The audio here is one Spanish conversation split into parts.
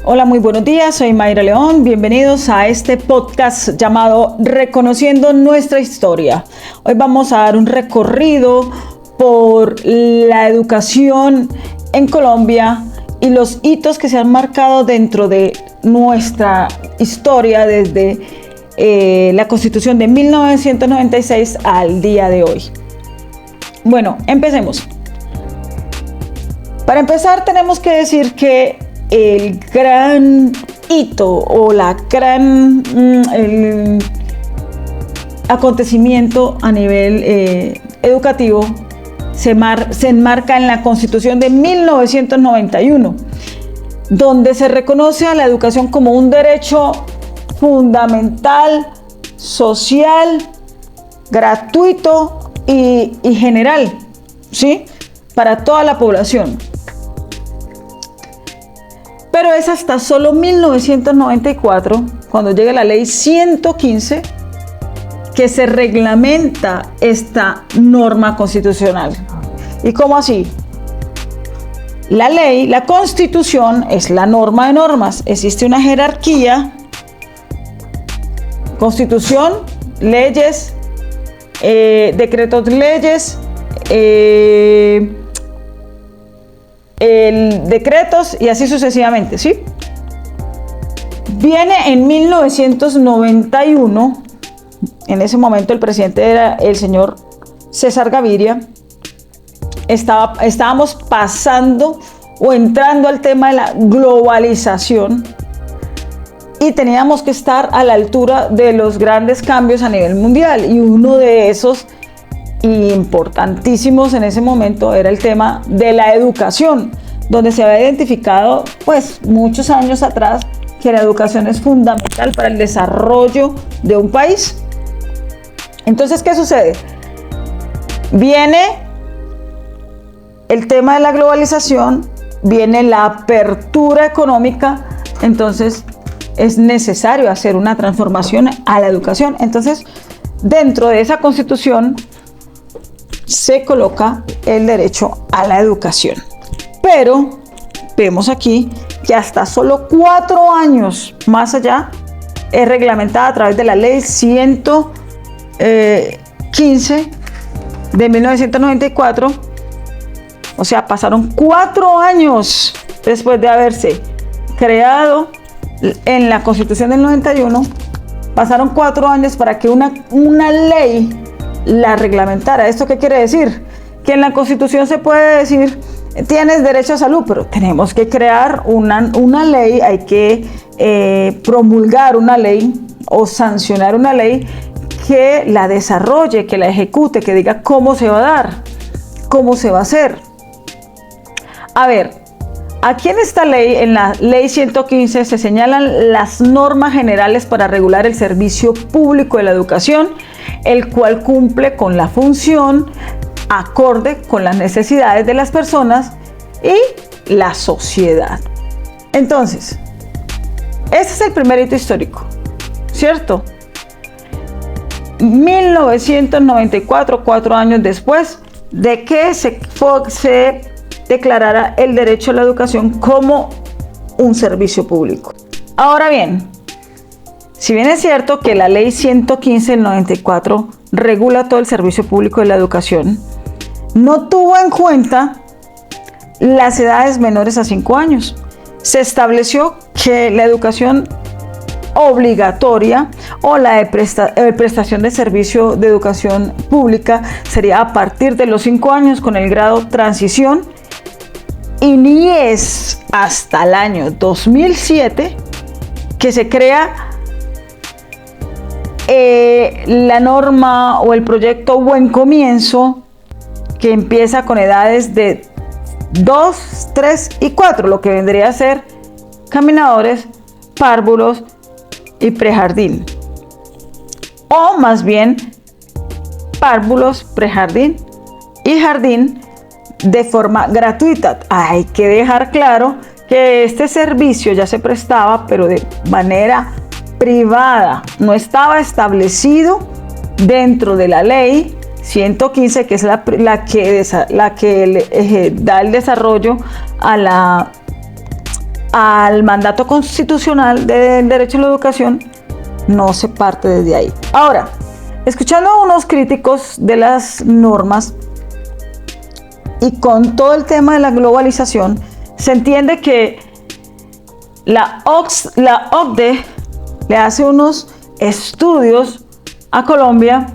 Hola, muy buenos días, soy Mayra León, bienvenidos a este podcast llamado Reconociendo Nuestra Historia. Hoy vamos a dar un recorrido por la educación en Colombia y los hitos que se han marcado dentro de nuestra historia desde la Constitución de 1996 al día de hoy. Bueno, empecemos. Para empezar tenemos que decir que el gran hito o el acontecimiento a nivel educativo se enmarca en la Constitución de 1991, donde se reconoce a la educación como un derecho fundamental, social, gratuito y general, ¿sí? Para toda la población. Pero es hasta solo 1994, cuando llega la ley 115, que se reglamenta esta norma constitucional. ¿Y cómo así? La ley, la Constitución, es la norma de normas. Existe una jerarquía: Constitución, leyes, decretos leyes, decretos y así sucesivamente, ¿sí? Viene en 1991, en ese momento el presidente era el señor César Gaviria. Estábamos pasando o entrando al tema de la globalización y teníamos que estar a la altura de los grandes cambios a nivel mundial, y uno de esos importantísimos en ese momento era el tema de la educación, donde se había identificado pues muchos años atrás que la educación es fundamental para el desarrollo de un país. Entonces, ¿qué sucede? Viene el tema de la globalización, viene la apertura económica, entonces es necesario hacer una transformación a la educación. Entonces, dentro de esa Constitución se coloca el derecho a la educación. Pero vemos aquí que hasta solo 4 años más allá es reglamentada a través de la ley 115 de 1994. O sea, pasaron 4 años después de haberse creado en la Constitución del 91. Pasaron 4 años para que una ley la reglamentara. ¿Esto qué quiere decir? Que en la Constitución se puede decir: tienes derecho a salud, pero tenemos que crear una ley, hay que promulgar una ley o sancionar una ley que la desarrolle, que la ejecute, que diga cómo se va a dar, cómo se va a hacer. A ver, aquí en esta ley, en la ley 115, se señalan las normas generales para regular el servicio público de la educación, el cual cumple con la función acorde con las necesidades de las personas y la sociedad. Entonces, ese es el primer hito histórico, ¿cierto? 1994, 4 años después de que se declarara el derecho a la educación como un servicio público. Ahora bien, si bien es cierto que la ley 115 del 94 regula todo el servicio público de la educación, no tuvo en cuenta las edades menores a 5 años. Se estableció que la educación obligatoria o la prestación de servicio de educación pública sería a partir de los 5 años con el grado transición, y ni es hasta el año 2007 que se crea la norma o el proyecto Buen Comienzo, que empieza con edades de 2, 3 y 4, lo que vendría a ser caminadores, párvulos y prejardín. O más bien párvulos, prejardín y jardín de forma gratuita. Hay que dejar claro que este servicio ya se prestaba, pero de manera privada, no estaba establecido dentro de la ley 115, que es la que da el desarrollo a al mandato constitucional del derecho a la educación, no se parte desde ahí. Ahora, escuchando a unos críticos de las normas y con todo el tema de la globalización, se entiende que la OCDE le hace unos estudios a Colombia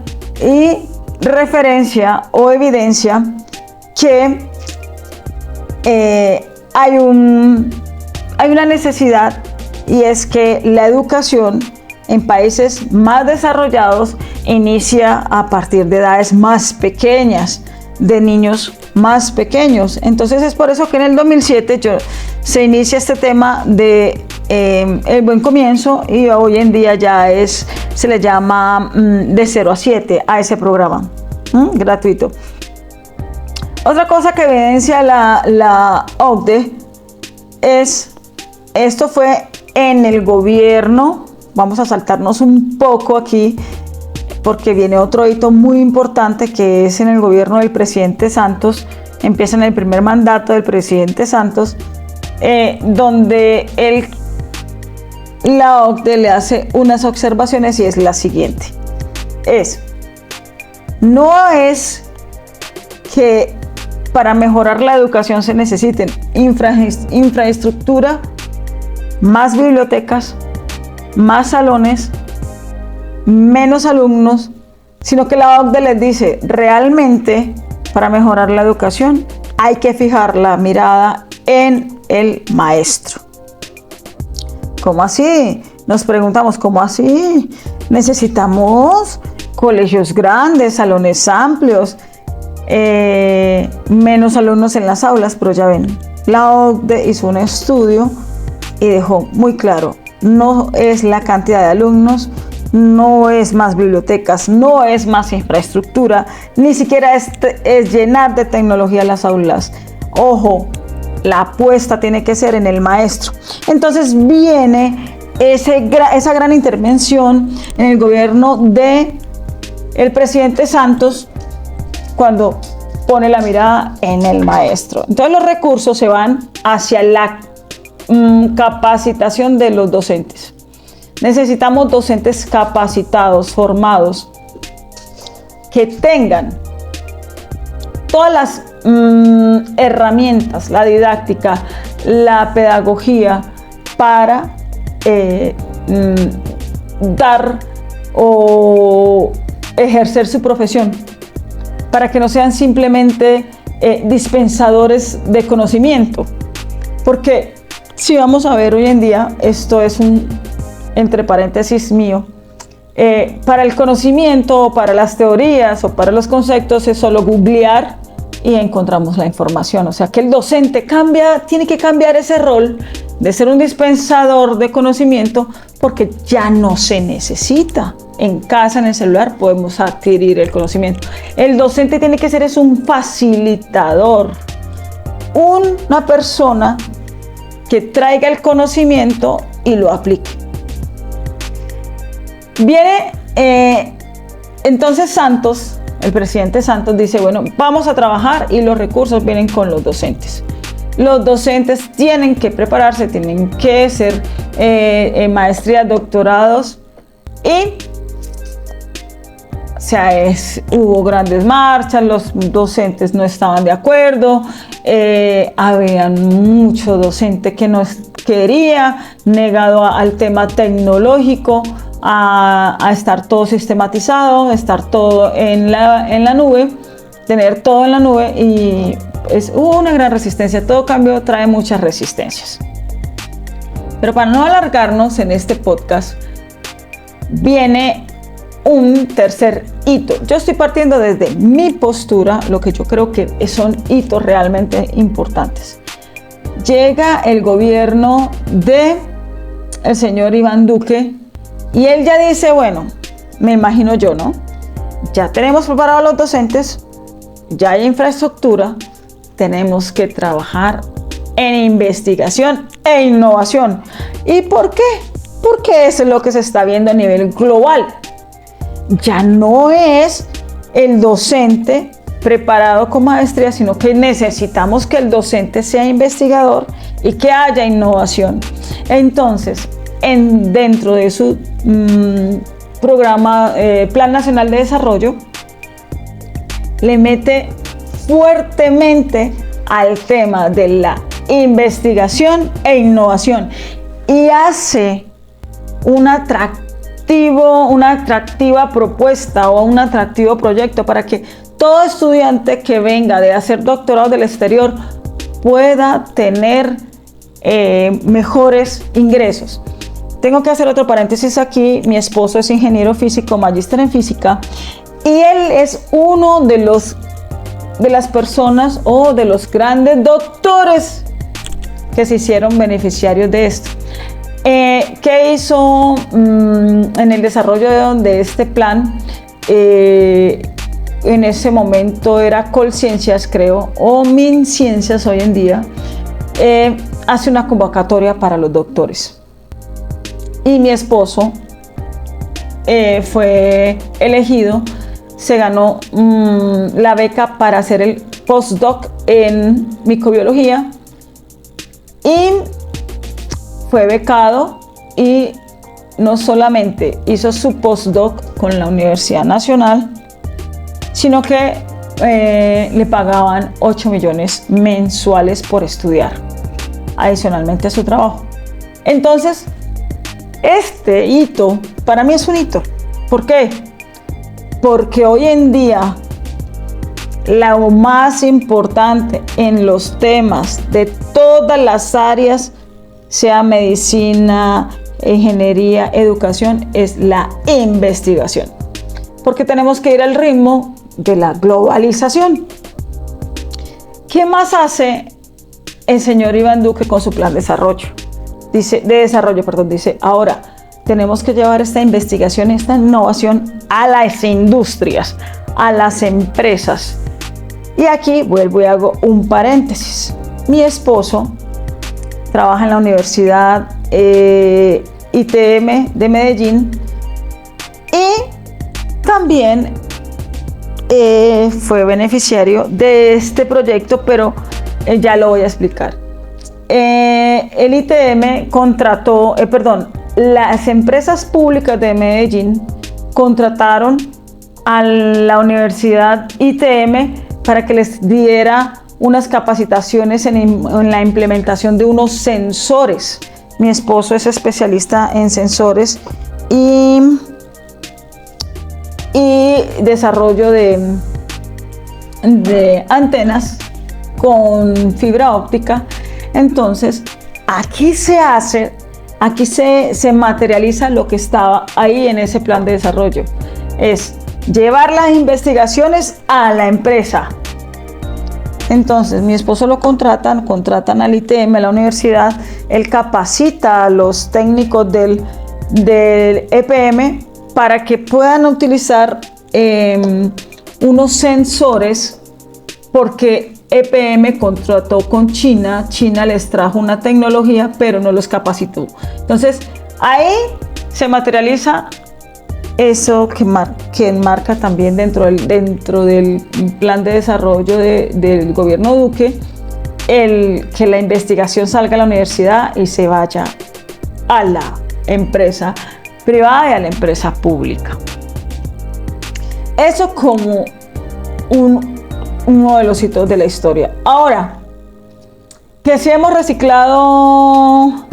y referencia o evidencia que hay una necesidad, y es que la educación en países más desarrollados inicia a partir de edades más pequeñas, de niños más pequeños. Entonces es por eso que en el 2007 se inicia este tema de El Buen Comienzo, y hoy en día ya se le llama de 0 a 7 a ese programa gratuito. Otra cosa que evidencia la OCDE es, esto fue en el gobierno, vamos a saltarnos un poco aquí porque viene otro hito muy importante, que es en el gobierno del presidente Santos. Empieza en el primer mandato del presidente Santos, donde la OCDE le hace unas observaciones, y es la siguiente: no es que para mejorar la educación se necesiten infraestructura, más bibliotecas, más salones, menos alumnos, sino que la OCDE les dice, realmente para mejorar la educación hay que fijar la mirada en el maestro. ¿Cómo así? Nos preguntamos, ¿cómo así? Necesitamos colegios grandes, salones amplios, menos alumnos en las aulas, pero ya ven, la OCDE hizo un estudio y dejó muy claro, no es la cantidad de alumnos, no es más bibliotecas, no es más infraestructura, ni siquiera es llenar de tecnología las aulas. Ojo, la apuesta tiene que ser en el maestro. Entonces viene esa gran intervención en el gobierno de el presidente Santos, cuando pone la mirada en el maestro. Entonces los recursos se van hacia la capacitación de los docentes. Necesitamos docentes capacitados, formados, que tengan todas las herramientas, la didáctica, la pedagogía para dar o ejercer su profesión, para que no sean simplemente dispensadores de conocimiento. Porque si vamos a ver hoy en día, esto es entre paréntesis mío, para el conocimiento, para las teorías o para los conceptos es solo googlear y encontramos la información. O sea que el docente tiene que cambiar ese rol de ser un dispensador de conocimiento, porque ya no se necesita. En casa, en el celular, podemos adquirir el conocimiento. El docente tiene que ser un facilitador, una persona que traiga el conocimiento y lo aplique. Viene entonces Santos, el presidente Santos dice, bueno, vamos a trabajar, y los recursos vienen con los docentes. Los docentes tienen que prepararse, tienen que ser maestrías, doctorados, y hubo grandes marchas, los docentes no estaban de acuerdo, había mucho docente que no quería, negado al tema tecnológico, a estar todo sistematizado, estar todo en la nube, tener todo en la nube, y hubo una gran resistencia. Todo cambio trae muchas resistencias. Pero para no alargarnos en este podcast, viene un tercer hito. Yo estoy partiendo desde mi postura, lo que yo creo que son hitos realmente importantes. Llega el gobierno del señor Iván Duque, y él ya dice, bueno, me imagino yo, ¿no? Ya tenemos preparados los docentes, ya hay infraestructura, tenemos que trabajar en investigación e innovación. ¿Y por qué? Porque eso es lo que se está viendo a nivel global. Ya no es el docente preparado con maestría, sino que necesitamos que el docente sea investigador y que haya innovación. Entonces, dentro de su programa, Plan Nacional de Desarrollo, le mete fuertemente al tema de la investigación e innovación y hace una atractiva propuesta o un atractivo proyecto para que todo estudiante que venga de hacer doctorado del exterior pueda tener mejores ingresos. Tengo que hacer otro paréntesis aquí. Mi esposo es ingeniero físico, magíster en física, y él es uno de las personas o de los grandes doctores que se hicieron beneficiarios de esto. ¿Qué hizo en el desarrollo de este plan? En ese momento era Colciencias, creo, o MinCiencias hoy en día, hace una convocatoria para los doctores. Y mi esposo fue elegido, se ganó la beca para hacer el postdoc en microbiología y fue becado, y no solamente hizo su postdoc con la Universidad Nacional, sino que le pagaban 8 millones mensuales por estudiar, adicionalmente a su trabajo. Entonces, este hito para mí es un hito. ¿Por qué? Porque hoy en día lo más importante en los temas de todas las áreas, sea medicina, ingeniería, educación, es la investigación. Porque tenemos que ir al ritmo de la globalización. ¿Qué más hace el señor Iván Duque con su plan de desarrollo? Dice, ahora tenemos que llevar esta investigación, esta innovación a las industrias, a las empresas. Y aquí vuelvo y hago un paréntesis. Mi esposo trabaja en la Universidad ITM de Medellín y también fue beneficiario de este proyecto, pero ya lo voy a explicar. El ITM contrató, las empresas públicas de Medellín contrataron a la Universidad ITM para que les diera unas capacitaciones en la implementación de unos sensores. Mi esposo es especialista en sensores y desarrollo de antenas con fibra óptica. Entonces, aquí se materializa lo que estaba ahí en ese plan de desarrollo. Es llevar las investigaciones a la empresa. Entonces, mi esposo lo contratan al ITM, a la universidad. Él capacita a los técnicos del EPM para que puedan utilizar unos sensores, porque EPM contrató con China. China les trajo una tecnología, pero no los capacitó. Entonces, ahí se materializa eso que enmarca también dentro del plan de desarrollo del gobierno Duque, que la investigación salga a la universidad y se vaya a la empresa privada y a la empresa pública. Eso como uno de los hitos de la historia. Ahora, que si hemos reciclado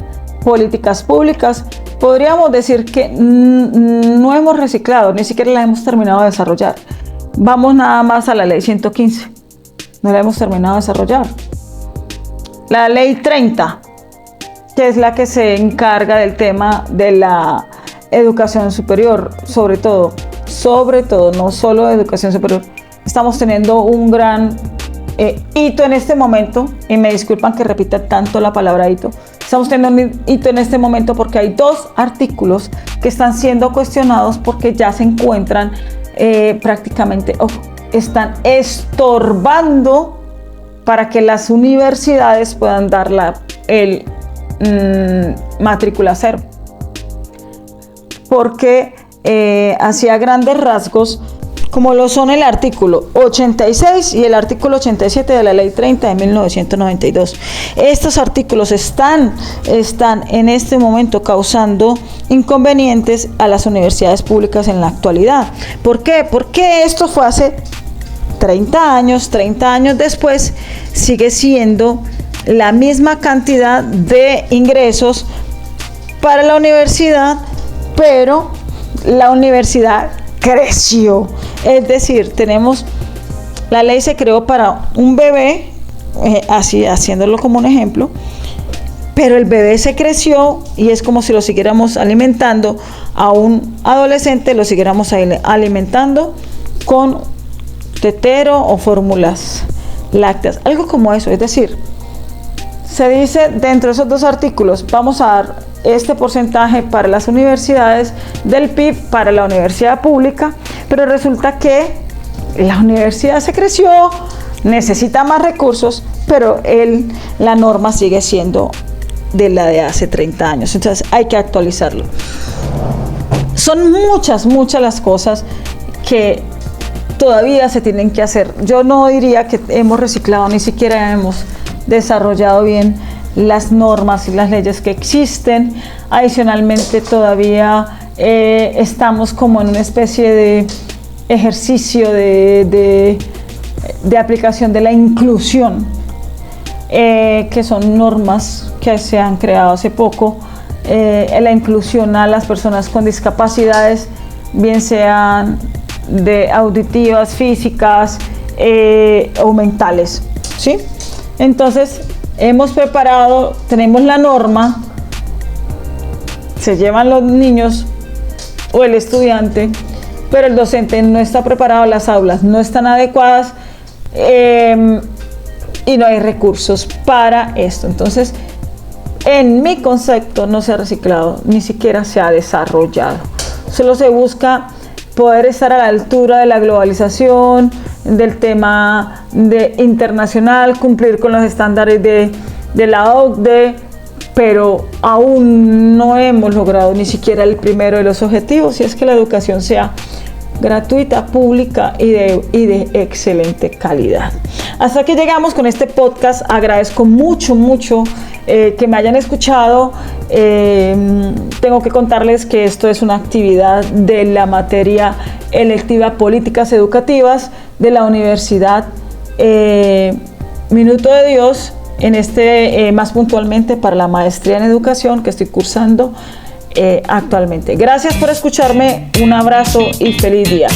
políticas públicas, podríamos decir que no hemos reciclado, ni siquiera la hemos terminado de desarrollar. Vamos nada más a la ley 115, no la hemos terminado de desarrollar. La ley 30, que es la que se encarga del tema de la educación superior, sobre todo, no solo de educación superior. Estamos teniendo un gran hito en este momento, y me disculpan que repita tanto la palabra hito. Estamos teniendo un hito en este momento porque hay 2 artículos que están siendo cuestionados porque ya se encuentran prácticamente, están estorbando para que las universidades puedan dar el matrícula cero. Porque hacia grandes rasgos, como lo son el artículo 86 y el artículo 87 de la Ley 30 de 1992. Estos artículos están en este momento causando inconvenientes a las universidades públicas en la actualidad. ¿Por qué? Porque esto fue hace 30 años después sigue siendo la misma cantidad de ingresos para la universidad, pero la universidad creció. Es decir, la ley se creó para un bebé, así haciéndolo como un ejemplo, pero el bebé se creció y es como si lo siguiéramos alimentando a un adolescente, lo siguiéramos alimentando con tetero o fórmulas lácteas, algo como eso. Es decir, se dice dentro de esos dos artículos, vamos a dar este porcentaje para las universidades del PIB para la universidad pública, pero resulta que la universidad se creció, necesita más recursos, pero la norma sigue siendo de la de hace 30 años, entonces hay que actualizarlo. Son muchas las cosas que todavía se tienen que hacer. Yo no diría que hemos reciclado, ni siquiera hemos desarrollado bien las normas y las leyes que existen. Adicionalmente, todavía estamos como en una especie de ejercicio de aplicación de la inclusión, que son normas que se han creado hace poco, la inclusión a las personas con discapacidades, bien sean de auditivas, físicas o mentales, ¿sí? Entonces, hemos preparado, tenemos la norma, se llevan los niños o el estudiante, pero el docente no está preparado, las aulas no están adecuadas y no hay recursos para esto. Entonces, en mi concepto no se ha reciclado, ni siquiera se ha desarrollado. Solo se busca poder estar a la altura de la globalización, del tema internacional, cumplir con los estándares de la OCDE, pero aún no hemos logrado ni siquiera el primero de los objetivos, y es que la educación sea gratuita, pública y de excelente calidad. Hasta aquí llegamos con este podcast. Agradezco mucho que me hayan escuchado. Tengo que contarles que esto es una actividad de la materia electiva Políticas Educativas de la Universidad Minuto de Dios, más puntualmente para la maestría en educación que estoy cursando actualmente. Gracias por escucharme, un abrazo y feliz día.